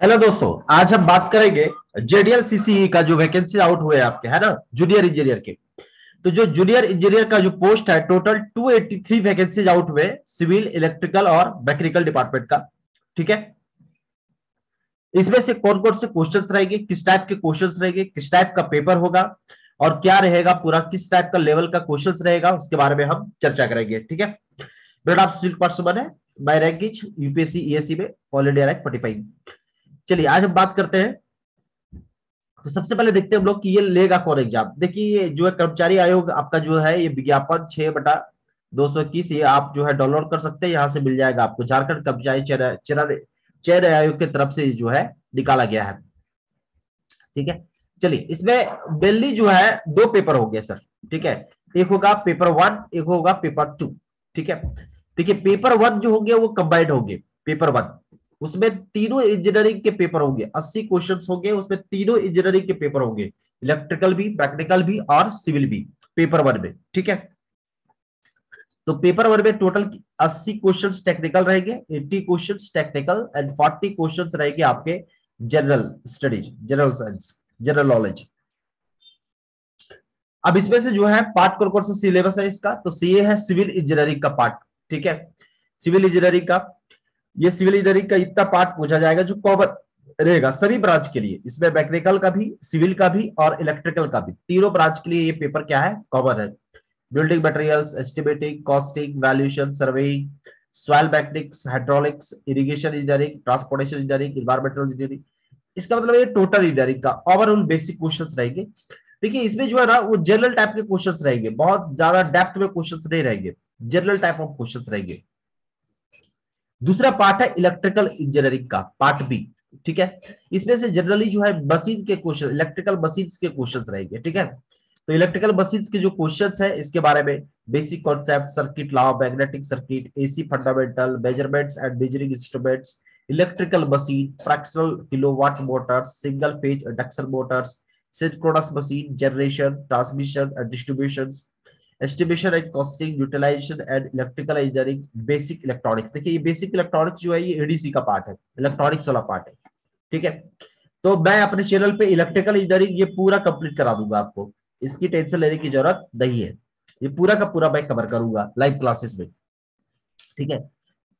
Hello दोस्तों, आज हम बात करेंगे जेडीएल सीसीई का जो वैकेंसी आउट हुए आपके, है ना, जूनियर इंजीनियर के। तो जो जूनियर इंजीनियर का जो पोस्ट है, टोटल 283 वैकेंसीज आउट हुए सिविल, इलेक्ट्रिकल और मैकेनिकल डिपार्टमेंट का। ठीक है। इसमें से कौन कौन से क्वेश्चंस रहेंगे, किस टाइप के क्वेश्चंस रहेंगे, किस टाइप का पेपर होगा और क्या रहेगा पूरा, किस टाइप का लेवल का क्वेश्चंस रहेगा, उसके बारे में हम चर्चा करेंगे। ठीक है। मेरा नाम सुशील कुमार सुमन है। My rank is UPSC ESC में ऑल इंडिया रैंक 45। चलिए आज हम बात करते हैं। तो सबसे पहले देखते हैं हम लोग कि ये लेगा कौन एग्जाम। देखिए ये जो है कर्मचारी आयोग आपका जो है, ये विज्ञापन 6/221 ये आप जो है डाउनलोड कर सकते हैं, यहाँ से मिल जाएगा आपको। झारखंड कर्मचारी चयन आयोग की तरफ से जो है निकाला गया है। ठीक है। चलिए इसमें मेनली जो है दो पेपर हो गए सर। ठीक है। एक होगा पेपर वन, एक होगा पेपर टू। ठीक है। देखिए पेपर वन जो होंगे वो कंबाइंड होंगे। पेपर वन उसमें तीनों इंजीनियरिंग के पेपर होंगे, 80 क्वेश्चंस होंगे उसमें, तीनों इंजीनियरिंग के पेपर होंगे, इलेक्ट्रिकल भी, मैकेनिकल भी और सिविल भी पेपर वन में। ठीक है। तो पेपर वन में टोटल 80 क्वेश्चंस टेक्निकल रहेंगे, 80 क्वेश्चंस टेक्निकल एंड 40 क्वेश्चंस रहेंगे आपके general studies, general science, general knowledge. अब इसमें से जो है पार्ट कौन कौन सा सिलेबस है इसका, तो ये है सिविल इंजीनियरिंग का पार्ट। ठीक है। सिविल इंजीनियरिंग का, ये सिविल इंजीनियरिंग का इतना पार्ट पूछा जाएगा जो कॉमन रहेगा सभी ब्रांच के लिए। इसमें मैकेनिकल का भी, सिविल का भी और इलेक्ट्रिकल का भी, तीनों ब्रांच के लिए ये पेपर क्या है, कॉमन है। Building materials, estimating, costing, valuation, surveying, soil mechanics, hydraulics, irrigation engineering, transportation engineering, environmental engineering. इसका मतलब ये टोटल इंजीनियरिंग का ओवरऑल बेसिक क्वेश्चंस रहेंगे। देखिए इसमें जो है ना वो जनरल टाइप के क्वेश्चंस रहेंगे, बहुत ज्यादा डेप्थ में क्वेश्चंस नहीं रहेंगे, जनरल टाइप ऑफ क्वेश्चंस रहेंगे। दूसरा पार्ट है इलेक्ट्रिकल इंजीनियरिंग का, पार्ट बी। ठीक है। इसमें से जनरली जो है मशीन के क्वेश्चन, इलेक्ट्रिकल मशीन्स के क्वेश्चंस रहेंगे। ठीक है। तो इलेक्ट्रिकल मशीन्स के जो क्वेश्चंस है इसके बारे में basic concept, circuit law, magnetic circuit, AC fundamental, measurements and measuring instruments, electrical machine, fractional kilowatt motors, single phase induction motors, synchronous machine, generation, transmission and distribution, estimation and costing, utilisation and electrical engineering, basic electronics. देखिए ये basic electronics जो है ये ADC का part है, electronics वाला part है। ठीक है। तो मैं अपने चैनल पे इलेक्ट्रिकल इंजीनियरिंग ये पूरा कंप्लीट करा दूंगा आपको, इसकी टेंशन लेने की जरूरत नहीं है। ये पूरा का पूरा मैं कवर करूंगा लाइव क्लासेस में। ठीक है।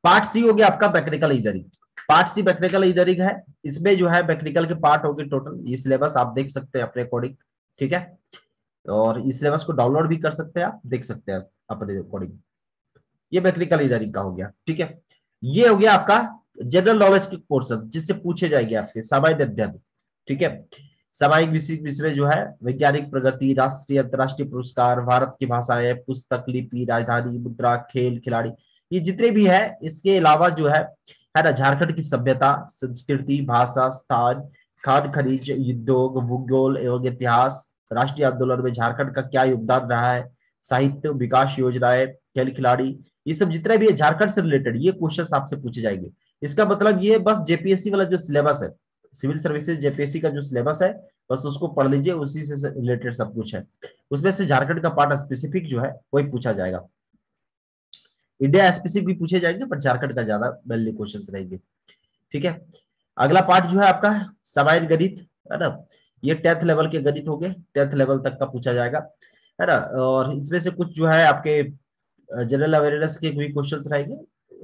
पार्ट सी हो गया आपका mechanical engineering. Part C mechanical engineering है। इसमें जो है मैकेनिकल के पार्ट हो गए टोटल, ये सिलेबस आप देख सकते हैं अपने अकॉर्डिंग। ठीक है। और इस सिलेबस को डाउनलोड भी कर सकते हैं, आप देख सकते हैं अपने अकॉर्डिंग। ये मैकेनिकल इंजीनियरिंग का हो गया। ठीक है। ये हो गया आपका जनरल नॉलेज के पोर्सन, जिससे पूछे जाएंगे आपके सामान्य अध्ययन। ठीक है। सामायिक विषय जो है वैज्ञानिक प्रगति, राष्ट्रीय अंतरराष्ट्रीय पुरस्कार, भारत की भाषाएं, पुस्तक, लिपि, राजधानी, मुद्रा, खेल, खिलाड़ी, ये जितने भी है। इसके अलावा जो है ना, झारखंड की सभ्यता, संस्कृति, भाषा, स्थान, खान खनिज, उद्योग, भूगोल एवं इतिहास, राष्ट्रीय आंदोलन में झारखंड का क्या योगदान रहा है, साहित्य, विकास योजनाएं, खेल खिलाड़ी, ये सब जितने भी है झारखंड से रिलेटेड ये क्वेश्चंस आपसे पूछे जाएंगे। इसका मतलब ये बस जेपीएससी वाला जो सिलेबस है, सिविल सर्विसेज जेपीएससी का जो सिलेबस है, बस उसको पढ़ लीजिए, उसी से रिलेटेड सब कुछ है। उसमें से झारखंड का पार्ट स्पेसिफिक जो है वही पूछा जाएगा। इंडिया स्पेसिफिक भी पूछे जाएंगे पर झारखंड का ज्यादा मेनली क्वेश्चन रहेंगे। ठीक है। अगला पार्ट जो है आपका सामान्य गणित, है ना। ये 10th लेवल के गणित हो गए, 10th लेवल तक का पूछा जाएगा, है ना। और इसमें से कुछ जो है आपके जनरल अवेयरनेस के भी क्वेश्चंस रहेंगे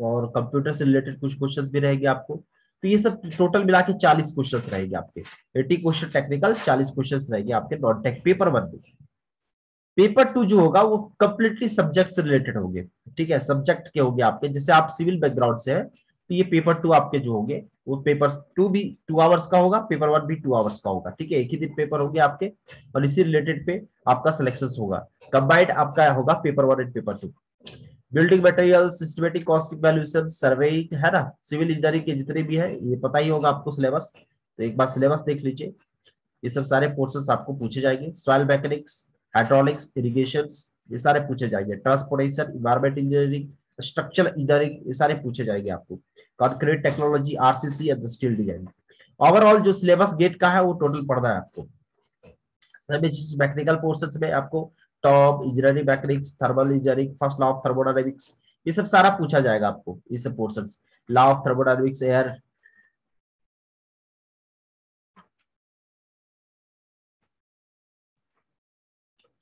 और कंप्यूटर से रिलेटेड कुछ क्वेश्चंस भी रहेंगे आपको। तो ये सब टोटल मिला के 40 क्वेश्चंस रहेंगे आपके। 80 क्वेश्चन टेक्निकल, 40 क्वेश्चंस रहेंगे आपके नॉन टेक पेपर वन में। पेपर टू जो होगा वो कंप्लीटली सब्जेक्ट से रिलेटेड होंगे। ठीक है। सब्जेक्ट के होंगे आपके, जैसे आप सिविल बैकग्राउंड से है तो ये पेपर टू आपके जो होंगे वो पेपर टू भी 2 आवर्स का होगा, पेपर वन भी 2 आवर्स का होगा। ठीक है। एक ही दिन पेपर होंगे आपके और इसी रिलेटेड पे आपका सिलेक्शन होगा। कंबाइंड आपका होगा paper one and paper two. Building material, systematic costing, valuation, surveying, है ना, सिविल इंजीनियरिंग के जितने भी है ये पता ही होगा आपको सिलेबस। तो एक बार सिलेबस देख लीजिए, ये सब सारे पोर्शंस आपको पूछे जाएंगे। सॉइल मैकेनिक्स, हाइड्रोलिक्स, इरिगेशन, ये सारे पूछे जाएंगे। Transportation, environment engineering, structural engineering, ये सारे पूछे जाएंगे आपको। Concrete technology, RCC and steel design. Overall जो सिलेबस गेट का है वो टोटल पढ़ना है आपको। मैकेनिकल पोर्शन में आपको top engineering, mechanics, thermal engineering, first law of thermodynamics, ये सब सारा पूछा जाएगा आपको, ये सब portion. Law of thermodynamics, air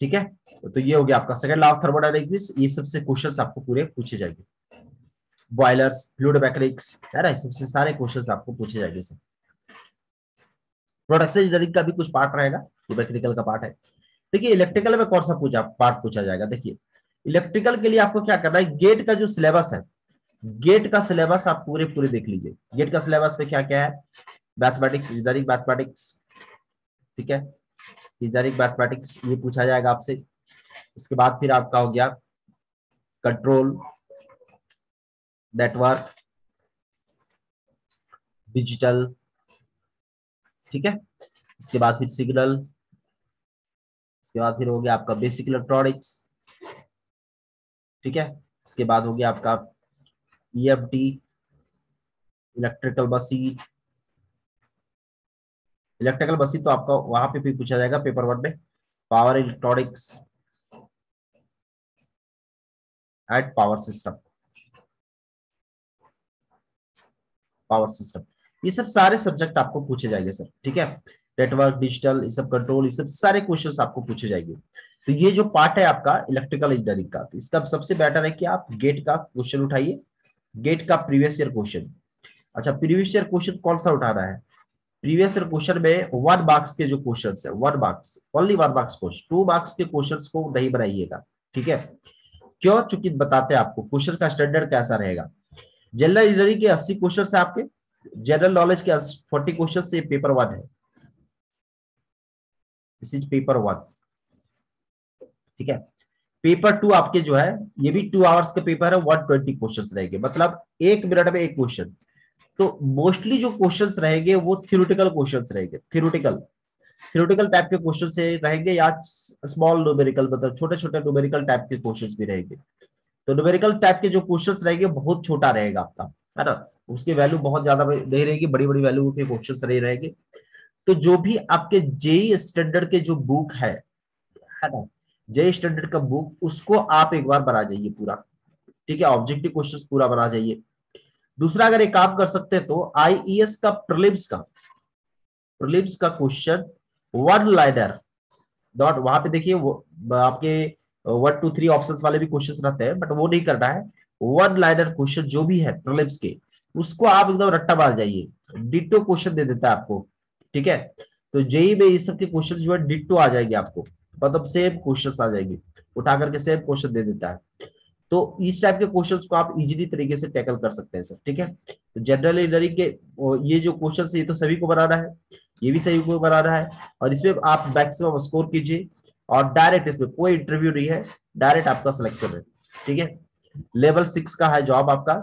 ठीक है। तो ये हो गया आपका सेकंड लॉ ऑफ थर्मोडायनेमिक्स। ये सबसे क्वेश्चंस आपको पूरे पूछे जाएंगे, बॉयलर्स, फ्लूइड मैकेनिक्स है ना, सबसे सारे क्वेश्चंस आपको पूछे जाएंगे सर। प्रोडक्शन इंजीनियरिंग का भी कुछ पार्ट रहेगा, जो मैकेनिकल का पार्ट है। देखिए इलेक्ट्रिकल में कौन सा पार्ट पूछा जाएगा। देखिए इलेक्ट्रिकल के लिए आपको क्या करना है, गेट का जो सिलेबस है, गेट का सिलेबस आप पूरे पूरे देख लीजिए। गेट का सिलेबस में क्या क्या है, मैथमेटिक्स, इंजीनियरिंग मैथमेटिक्स, ठीक है, इंजीनियरिंग मैथमेटिक्स ये पूछा जाएगा आपसे। उसके बाद फिर आपका हो गया कंट्रोल, नेटवर्क, डिजिटल, ठीक है। इसके बाद फिर सिग्नल, इसके बाद फिर हो गया आपका बेसिक इलेक्ट्रॉनिक्स, ठीक है। इसके बाद हो गया आपका EFT, electrical machine. Electrical machine तो आपका वहां पे भी पूछा जाएगा पेपर 1 में, power electronics and power system, power system, ये सब सारे सब्जेक्ट आपको पूछे जाएंगे सर, ठीक है। नेटवर्क, डिजिटल, ये सब कंट्रोल, ये सब सारे क्वेश्चंस आपको पूछे जाएंगे। तो ये जो पार्ट है आपका इलेक्ट्रिकल इंजीनियरिंग का, तो इसका सबसे बेटर है कि आप गेट का क्वेश्चन उठाइए, गेट का प्रीवियस ईयर क्वेश्चन। अच्छा प्रीवियस ईयर क्वेश्चन कौन सा उठाना है, प्रीवियस ईयर क्वेश्चन में 1 मार्क्स के जो क्वेश्चन है, 1 marks, only 1 marks question, 2 marks के क्वेश्चन को नहीं बनाइएगा, ठीक है। क्यों, चूंकि बताते हैं आपको क्वेश्चन का स्टैंडर्ड कैसा रहेगा। जनरल इंजीनियरिंग के 80 क्वेश्चन है आपके, जनरल नॉलेज के 40 क्वेश्चन से पेपर 1 है, दिस इज पेपर 1, ठीक है। पेपर 2 आपके जो है, ये भी 2 आवर्स का पेपर है, 120 क्वेश्चन रहेंगे, मतलब 1 मिनट में एक क्वेश्चन। तो मोस्टली जो क्वेश्चंस रहेंगे वो थ्योरेटिकल क्वेश्चंस रहेंगे, थ्योरेटिकल, थ्योरेटिकल टाइप के क्वेश्चन से रहेंगे, या स्मॉल न्यूमेरिकल, मतलब छोटे छोटे न्यूमेरिकल टाइप के क्वेश्चंस भी रहेंगे। तो न्यूमेरिकल टाइप के जो क्वेश्चंस रहेंगे बहुत छोटा रहेगा आपका, है ना, उसकी वैल्यू बहुत ज्यादा नहीं रहेगी, बड़ी बड़ी वैल्यू के क्वेश्चंस नहीं रहेंगे। तो जो भी आपके जेई स्टैंडर्ड के जो बुक है ना, जेई स्टैंडर्ड का बुक, उसको आप एक बार बना जाइए पूरा, ठीक है, ऑब्जेक्टिव क्वेश्चंस पूरा बना जाइए। दूसरा अगर एक काम कर सकते हैं तो आईईएस का प्रीलिम्स का क्वेश्चन 1 लाइनर डॉट, वहां पे देखिए वो आपके 1 2 3 ऑप्शन वाले भी क्वेश्चन रहते हैं, बट वो नहीं करना है। 1 लाइनर क्वेश्चन जो भी है प्रीलिम्स के, उसको आप एकदम रट्टा मार जाइए, डिट्टो क्वेश्चन दे देता है आपको, ठीक है। तो जेई में ये सब के क्वेश्चन जो है डिट्टो आ जाएंगे आपको, मतलब सेम क्वेश्चन आ जाएंगे, उठा करके सेम क्वेश्चन दे देता है। तो इस टाइप के क्वेश्चंस को आप इजीली तरीके से टैकल कर सकते हैं सर, ठीक है। तो जनरल इंजीनियरिंग के ये जो क्वेश्चन है, ये तो सभी को बनाना है, ये भी सभी को बनाना है, और इसमें आप मैक्सिमम स्कोर कीजिए, और डायरेक्ट इसमें कोई इंटरव्यू नहीं है, डायरेक्ट आपका सिलेक्शन है, ठीक है। लेवल 6 का है जॉब आपका,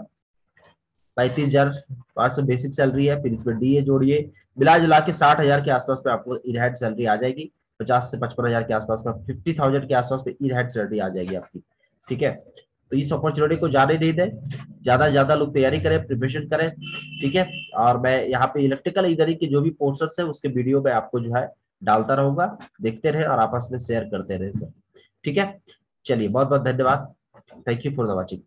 35,500 बेसिक सैलरी है, फिर इसमें डीए जोड़िए, मिला जुला के 60,000 के आसपास में आपको इन हैंड सैलरी आ जाएगी, 50 से 55,000 के आसपास में, 50,000 के आसपास में इन हैंड सैलरी आ जाएगी आपकी, ठीक है। तो इस अपॉर्चुनिटी को जाने नहीं दें, ज्यादा से ज्यादा लोग तैयारी करें, प्रिपरेशन करें, ठीक है। और मैं यहाँ पे इलेक्ट्रिकल इंजीनियरिंग के जो भी पोर्शंस है उसके वीडियो में आपको जो है डालता रहूंगा, देखते रहे और आपस में शेयर करते रहे सर, ठीक है। चलिए बहुत बहुत धन्यवाद, thank you for the watching.